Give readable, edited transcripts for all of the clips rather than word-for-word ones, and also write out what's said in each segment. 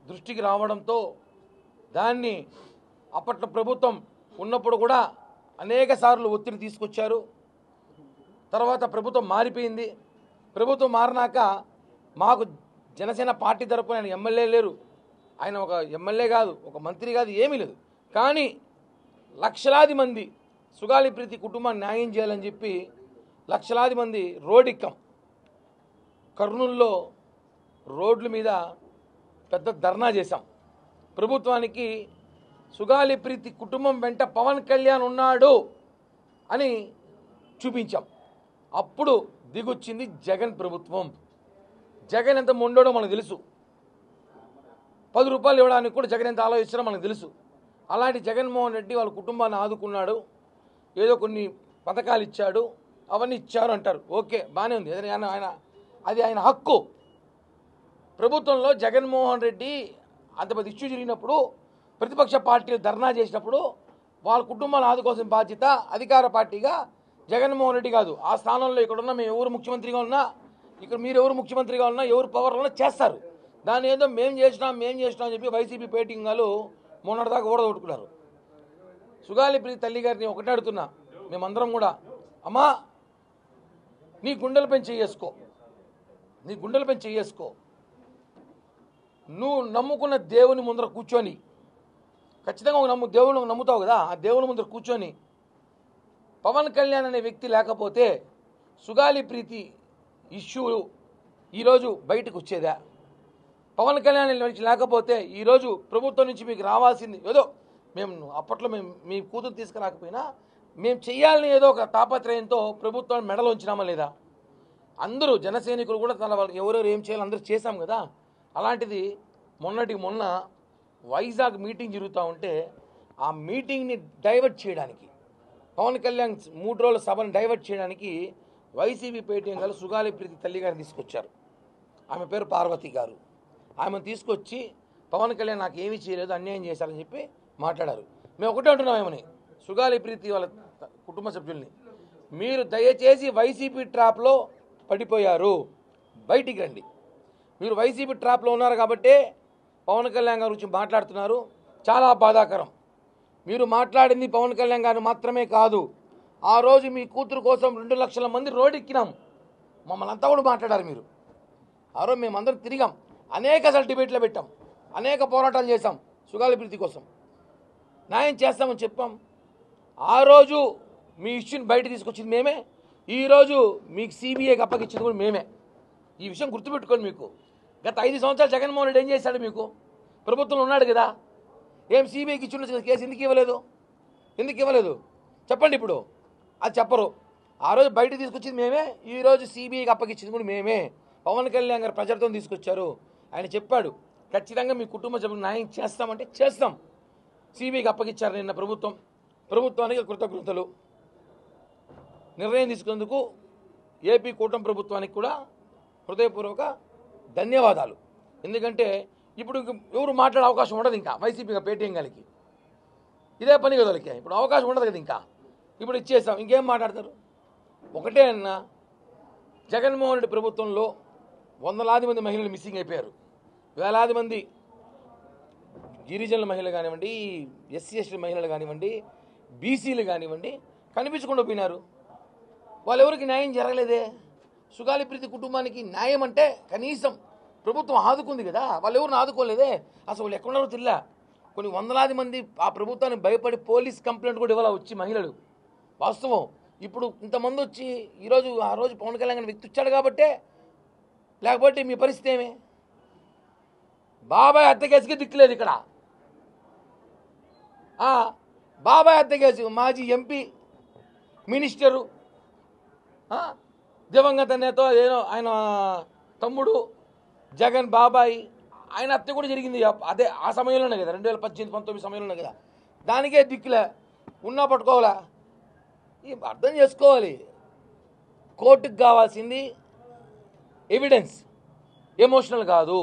దృష్టికి రావడంతో దాన్ని అప్పట్లో ప్రభుత్వం ఉన్నప్పుడు కూడా అనేక సార్లు ఒత్తిడి తీసుకొచ్చారు. తర్వాత ప్రభుత్వం మారిపోయింది. ప్రభుత్వం మారినాక మాకు జనసేన పార్టీ తరపున ఆయన ఎమ్మెల్యే లేరు, ఆయన ఒక ఎమ్మెల్యే కాదు, ఒక మంత్రి కాదు, ఏమీ లేదు. కానీ లక్షలాది మంది సుగాలి ప్రీతి కుటుంబాన్ని న్యాయం చేయాలని చెప్పి లక్షలాది మంది రోడ్డెక్కాం. కర్నూలులో రోడ్ల మీద పెద్ద ధర్నా చేశాం. ప్రభుత్వానికి సుగాలి ప్రీతి కుటుంబం వెంట పవన్ కళ్యాణ్ ఉన్నాడు అని చూపించాం. అప్పుడు దిగొచ్చింది జగన్ ప్రభుత్వం. జగన్ ఎంత మొండోడో మనకు తెలుసు. 10 రూపాయలు ఇవ్వడానికి కూడా జగన్ ఎంత ఆలోచిస్తారో మనకు తెలుసు. అలాంటి జగన్మోహన్ రెడ్డి వాళ్ళ కుటుంబాన్ని ఆదుకున్నాడు, ఏదో కొన్ని పథకాలు ఇచ్చాడు, అవన్నీ ఇచ్చారు అంటారు. ఓకే, బాగానే ఉంది, అది ఆయన హక్కు. ప్రభుత్వంలో జగన్మోహన్ రెడ్డి అంత పెద్ద ఇష్యూ జరిగినప్పుడు ప్రతిపక్ష పార్టీలు ధర్నా చేసినప్పుడు వాళ్ళ కుటుంబాలను ఆదుకోవాల్సిన బాధ్యత అధికార పార్టీగా జగన్మోహన్ రెడ్డి కాదు. ఆ స్థానంలో ఇక్కడున్న మేము ఎవరు ముఖ్యమంత్రిగా ఉన్నా, ఇక్కడ మీరు ఎవరు ముఖ్యమంత్రిగా ఉన్నా, ఎవరు పవర్లో ఉన్నా చేస్తారు. దాన్ని ఏదో మేము చేసినాం అని చెప్పి వైసీపీ పేటింగాలు మొన్నటిదాకా ఓడగొట్టుకున్నారు. సుగాలి ప్రీతి తల్లి గారిని ఒకటే అడుగుతున్నా, మేమందరం కూడా, అమ్మా నీ గుండెలపై చేసుకో, నీ గుండెలపై చేసుకో. నువ్వు నమ్ముకున్న దేవుని ముందర కూర్చొని, ఖచ్చితంగా ఒక దేవుని నమ్ముతావు కదా, ఆ దేవుని ముందర కూర్చొని పవన్ కళ్యాణ్ అనే వ్యక్తి లేకపోతే సుగాలి ప్రీతి ఇష్యూ ఈరోజు బయటకు వచ్చేదా? పవన్ కళ్యాణ్ లేకపోతే ఈరోజు ప్రభుత్వం నుంచి మీకు రావాల్సింది ఏదో, మేము అప్పట్లో మీ కూతురు తీసుకురాకపోయినా మేము చెయ్యాలని ఏదో ఒక తాపత్రయంతో ప్రభుత్వాన్ని మెడలో ఉంచినామా లేదా? అందరూ జనసైనికులు కూడా తన వాళ్ళకి ఎవరెవరు ఏం చేయాలో అందరూ చేశాం కదా. అలాంటిది మొన్న వైజాగ్ మీటింగ్ జరుగుతూ ఉంటే ఆ మీటింగ్ని డైవర్ట్ చేయడానికి, పవన్ కళ్యాణ్ 3 రోజుల సభను డైవర్ట్ చేయడానికి వైసీపీ పేటీఎం గారు సుగాలి ప్రీతి తల్లి గారిని తీసుకొచ్చారు. ఆమె పేరు పార్వతి గారు. ఆమెను తీసుకొచ్చి పవన్ కళ్యాణ్ నాకు ఏమీ చేయలేదు, అన్యాయం చేశారని చెప్పి మాట్లాడారు. మేము ఒకటే అంటున్నాం ఏమని, సుగాలి ప్రీతి వాళ్ళ కుటుంబ సభ్యుల్ని, మీరు దయచేసి వైసీపీ ట్రాప్లో పడిపోయారు, బయటికి రండి. మీరు వైసీపీ ట్రాప్లో ఉన్నారు కాబట్టే పవన్ కళ్యాణ్ గారి గురించి మాట్లాడుతున్నారు. చాలా బాధాకరం. మీరు మాట్లాడింది పవన్ కళ్యాణ్ గారు మాత్రమే కాదు, ఆ రోజు మీ కూతురు కోసం 2 లక్షల మంది రోడ్డెక్కినాం, మమ్మల్ని అంతా కూడా మాట్లాడారు మీరు. ఆ రోజు మేమందరం తిరిగాం, అనేక డిబేట్లు పెట్టాం, అనేక పోరాటాలు చేశాం, సుగాలి ప్రీతి కోసం న్యాయం చేస్తామని చెప్పాం. ఆ రోజు మీ ఇష్యూని బయట తీసుకొచ్చింది మేమే, ఈరోజు మీకు సిబిఐకి అప్పగించింది కూడా మేమే. ఈ విషయం గుర్తుపెట్టుకోండి. మీకు గత 5 సంవత్సరాలు జగన్మోహన్ రెడ్డి ఏం చేశాడు? మీకు ప్రభుత్వంలో ఉన్నాడు కదా, ఏం సిబిఐకి ఇచ్చిన కేసు ఎందుకు ఇవ్వలేదు చెప్పండి. ఇప్పుడు అది చెప్పరు. ఆ రోజు బయట తీసుకొచ్చింది మేమే, ఈరోజు సిబిఐకి అప్పగించింది కూడా మేమే. పవన్ కళ్యాణ్ గారు ప్రజలతో తీసుకొచ్చారు. ఆయన చెప్పాడు, ఖచ్చితంగా మీ కుటుంబ సభ్యులు న్యాయం చేస్తామంటే చేస్తాం. సిబిఐకి అప్పగించారు నిన్న ప్రభుత్వానికి కృతజ్ఞతలు. నిర్ణయం తీసుకున్నందుకు ఏపీ కూటమి ప్రభుత్వానికి కూడా హృదయపూర్వక ధన్యవాదాలు. ఎందుకంటే ఇప్పుడు ఎవరు మాట్లాడే అవకాశం ఉండదు, ఇంకా వైసీపీగా పేటీఎం గారికి ఇదే పని కదా, వాళ్ళకి ఇప్పుడు అవకాశం ఉండదు కదా. ఇంకా ఇప్పుడు ఇచ్చేసాం, ఇంకేం మాట్లాడతారు? ఒకటే అన్న, జగన్మోహన్ రెడ్డి ప్రభుత్వంలో వందలాది మంది మహిళలు మిస్సింగ్ అయిపోయారు, వేలాది మంది గిరిజనుల మహిళలు కానివ్వండి, ఎస్సీ మహిళలు కానివ్వండి, బీసీలు కానివ్వండి, కనిపించకుండా పోయినారు. వాళ్ళెవరికి న్యాయం జరగలేదే. సుగాలి ప్రీతి కుటుంబానికి న్యాయం అంటే కనీసం ప్రభుత్వం ఆదుకుంది కదా, వాళ్ళు ఎవరిని ఆదుకోలేదే. అసలు వాళ్ళు ఎక్కడున్నారో తెలియా. కొన్ని వందలాది మంది ఆ ప్రభుత్వాన్ని భయపడి పోలీస్ కంప్లైంట్ కూడా ఇవ్వాల వచ్చి మహిళలు. వాస్తవం. ఇప్పుడు ఇంతమంది వచ్చి ఈరోజు ఆ రోజు పవన్ కళ్యాణ్ వ్యక్తి వచ్చాడు కాబట్టే, లేకపోతే మీ పరిస్థితి ఏమే? బాబాయ్ హత్య కేసుకి దిక్కులేదు ఇక్కడ. బాబాయ్ హత్య కేసు మాజీ ఎంపీ, మినిస్టరు, దివంగత నేత ఆయన తమ్ముడు జగన్ బాబాయ్, ఆయన హత్య కూడా జరిగింది అదే ఆ సమయంలోనే కదా, 2018-19 సమయంలోనే కదా. దానికే దిక్కులే ఉన్నా పట్టుకోవాలా. అర్థం చేసుకోవాలి. కోర్టుకు కావాల్సింది ఎవిడెన్స్, ఎమోషనల్ కాదు.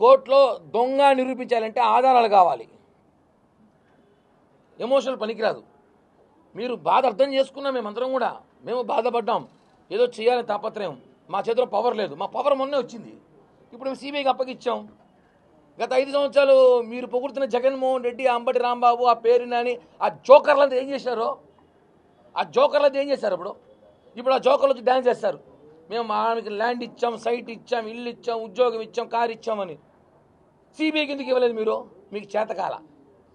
కోర్టులో దొంగ నిరూపించాలంటే ఆధారాలు కావాలి, ఎమోషనల్ పనికిరాదు. మీరు బాధ అర్థం చేసుకున్నా, మేమందరం కూడా మేము బాధపడ్డాం. ఏదో చేయాలని తాపత్రయం, మా చేతిలో పవర్ లేదు. మా పవర్ మొన్నే వచ్చింది, ఇప్పుడు మేము సిబిఐకి అప్పగిచ్చాం. గత 5 సంవత్సరాలు మీరు పొగుడుతున్న జగన్మోహన్ రెడ్డి, అంబటి రాంబాబు, ఆ పేరుని ఆ జోకర్లంతా ఏం చేశారు? ఆ జోకర్లంతా ఏం చేశారు? ఇప్పుడు ఆ జోకర్లు వచ్చి డ్యాన్స్ చేస్తారు. మేము ఆయనకి ల్యాండ్ ఇచ్చాం, సైట్ ఇచ్చాం, ఇల్లు ఇచ్చాం, ఉద్యోగం ఇచ్చాం, కారు ఇచ్చామని. సిబిఐకి ఎందుకు ఇవ్వలేదు మీరు? మీకు చేతకాల.